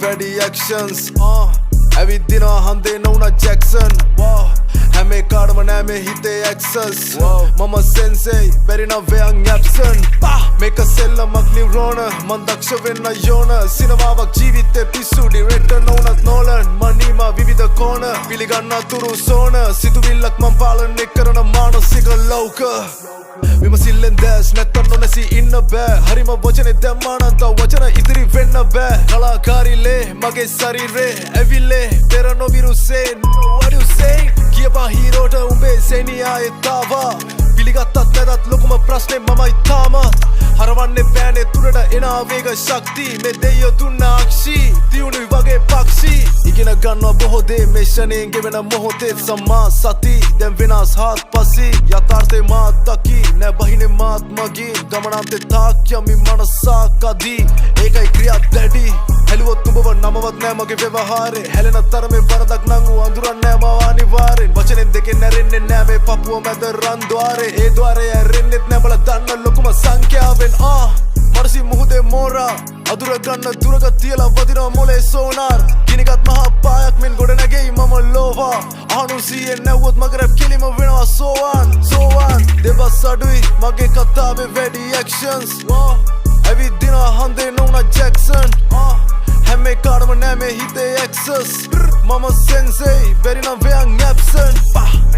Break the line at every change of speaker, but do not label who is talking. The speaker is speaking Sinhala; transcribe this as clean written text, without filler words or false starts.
වැඩි actions ඇවිද්දිනවා හන්දේ නොවුන Jackson හැම එකාටම නෑ මේ හිතේ access මම sensei බැරි නම් වෙයන් absent මේක සෙල්ලමක් නිව්රෝන මන් දක්ෂ වෙන්න යෝන සිනමාවක් ජීවිතේ පිස්සු ඩිරෙක්ටර් නොවුනත් නෝලන් මනීම විවිධ කෝණ පිළිගන්න තුරු සෝන සිතුවිල්ලක් මන් පාලනය කරන මානසික ලෞක විමසිල්ලෙන් දැස් නැත්තම් නොනැසී ඉන්න බෑ හරිම වචනේ දැම්මානම් තව වචන ඉදිරි වෙන්න බෑ කලාකාරිලේ මගේ ශරීරේ ඇවිල්ලේ පෙර නොවිරුසේ what you say කියපා හීරෝට උඹේ සෙනියායේ තාවා පිළිගත්තත් නැතත් ලොකුම ප්‍රශ්නේ මමයි තාමත් හරවන්නේ බෑනේ තුරට එන ආවේග ශක්තිය මේ දෙයියෝ දුන්න අක්ෂී තියුණුයි වගේ පක්ෂී ඉගෙන ගන්නවා බොහෝ දේ මේ ෂණයෙන් ගෙවෙන මොහොතේ සම්මා සති දැන් වෙනස් හාත්පසී යථාර්ථේ මාත් දකි නෑ බහිනේ මාත් මගින් ගමනාන්තේ තාක් යමි මනසා කදී ඒකයි ක්‍රියා දැඩි හැලුවොත් උඹව නමවත් නෑ මගේ ව්‍යවහාරේ හැලෙන තරමේ වරදක් නං ඌ අඳුරන්නේ මව අනිවාර්යෙන් වචනෙන් දෙකෙන් නැරෙන්නේ නෑ මේ පපුව මැද රන් ద్వාරේ ඒ ద్వාරේ ඇරෙන්නෙත් නෑ බල දන්න ලොකුම සංඛ්‍යාවෙන් මරසි මුහුදේ මෝරා අදුර ගන්න දුරක තියලා වදිනවා මොලේ සෝනාර් ගිනිගත් මහා පායක් මෙන් ගොඩ නැගෙයි මම ලෝවා අහනු සීයෙන් නැව්වොත් මගේ රැප් කෙලිම වෙනවා සෝවාන් දෙබස් අඩුයි මගේ කතාවේ වැඩි actions ඇවිද්දිනවා හන්දේ නොවුන Jackson හැම එකාටම නෑ මේ හිතේ access මම sensei බැරි නම් වෙයන් absent